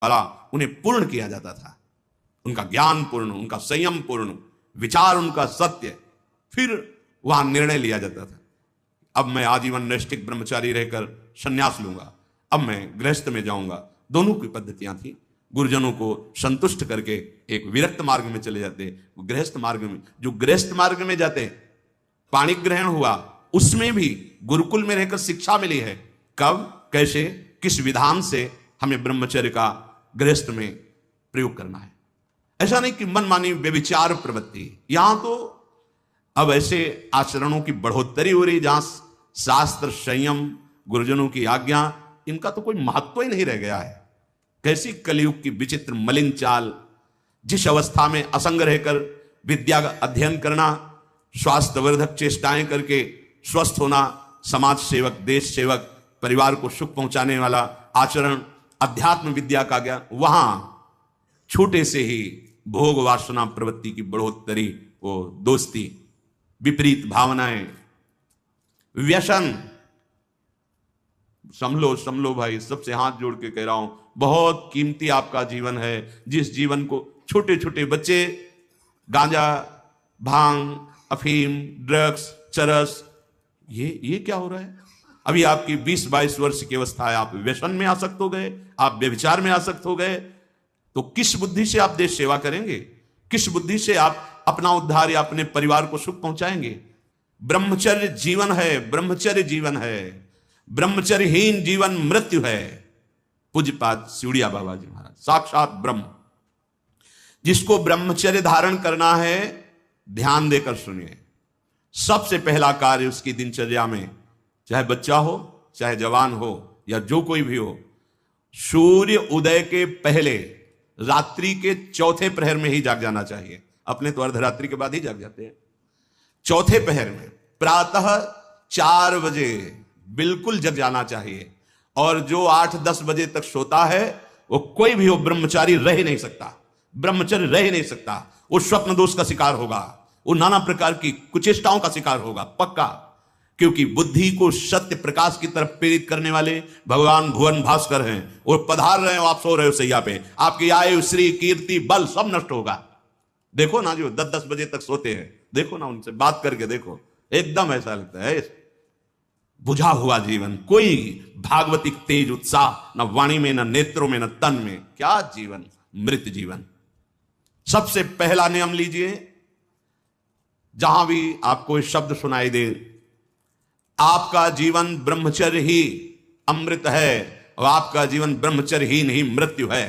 वाला उन्हें पूर्ण किया जाता था, उनका ज्ञान पूर्ण, उनका संयम पूर्ण, विचार उनका सत्य, फिर वहां निर्णय लिया जाता था अब मैं आजीवन नैष्ठिक ब्रह्मचारी रहकर संन्यास लूंगा, अब मैं गृहस्थ में जाऊंगा। दोनों की पद्धतियां थी। गुरुजनों को संतुष्ट करके एक विरक्त मार्ग में चले जाते, गृहस्थ मार्ग में, जो गृहस्थ मार्ग में जाते पाणी ग्रहण हुआ, उसमें भी गुरुकुल में रहकर शिक्षा मिली है, कब कैसे किस विधान से हमें ब्रह्मचर्य का गृहस्थ में प्रयोग करना है। ऐसा नहीं कि मनमानी व्यभिचार प्रवृत्ति। यहां तो अब ऐसे आचरणों की बढ़ोतरी हो रही जहां शास्त्र, संयम, गुरुजनों की आज्ञा, इनका तो कोई महत्व ही नहीं रह गया है। कैसी कलयुग की विचित्र मलिन चाल, जिस अवस्था में असंग रहकर विद्या का अध्ययन करना, स्वास्थ्यवर्धक चेष्टाएं करके स्वस्थ होना, समाज सेवक, देश सेवक, परिवार को सुख पहुंचाने वाला आचरण, अध्यात्म विद्या का ज्ञान, वहां छोटे से ही भोग वासना प्रवृत्ति की बढ़ोतरी, वो दोस्ती, विपरीत भावनाएं, व्यसन। समलो भाई, सबसे हाथ जोड़ के कह रहा हूं, बहुत कीमती आपका जीवन है, जिस जीवन को छोटे छोटे बच्चे गांजा, भांग, अफीम, ड्रग्स, चरस, ये क्या हो रहा है? अभी आपकी 20-22 वर्ष की अवस्था है, आप व्यसन में आसक्त हो गए, आप व्यभिचार में आसक्त हो गए, तो किस बुद्धि से आप देश सेवा करेंगे? किस बुद्धि से आप अपना उद्धार या अपने परिवार को सुख पहुंचाएंगे? ब्रह्मचर्य जीवन है, ब्रह्मचर्य जीवन है, ब्रह्मचर्यहीन जीवन मृत्यु है। पूज्यपाद सिउड़िया बाबा जी महाराज, साक्षात ब्रह्म। जिसको ब्रह्मचर्य धारण करना है, ध्यान देकर सुनिए, सबसे पहला कार्य उसकी दिनचर्या में, चाहे बच्चा हो, चाहे जवान हो, या जो कोई भी हो, सूर्य उदय के पहले रात्रि के चौथे प्रहर में ही जाग जाना चाहिए। अपने तो अर्धरात्रि के बाद ही जाग जाते हैं। चौथे प्रहर में प्रातः 4 बजे बिल्कुल जग जाना चाहिए। और जो 8-10 बजे तक सोता है, वो कोई भी हो, ब्रह्मचारी रह ही नहीं सकता, ब्रह्मचर्य रह ही नहीं सकता। वो स्वप्न दोष का शिकार होगा, वो नाना प्रकार की कुचेष्टाओं का शिकार होगा पक्का। क्योंकि बुद्धि को सत्य प्रकाश की तरफ प्रेरित करने वाले भगवान भुवन भास्कर हैं। वो पधार रहे हो, आप सो रहे हो सैया पे, आपकी आयु, श्री, कीर्ति, बल सब नष्ट होगा। देखो ना, जो 10-10 बजे तक सोते हैं, देखो ना, उनसे बात करके देखो, एकदम ऐसा लगता है बुझा हुआ जीवन, कोई भागवतिक तेज उत्साह न वाणी में, न नेत्रों में, न तन में। क्या जीवन, मृत जीवन। सबसे पहला नियम लीजिए, जहां भी आपको शब्द सुनाई दे, आपका जीवन ब्रह्मचर्य ही अमृत है और आपका जीवन ब्रह्मचर्य ही नहीं मृत्यु है।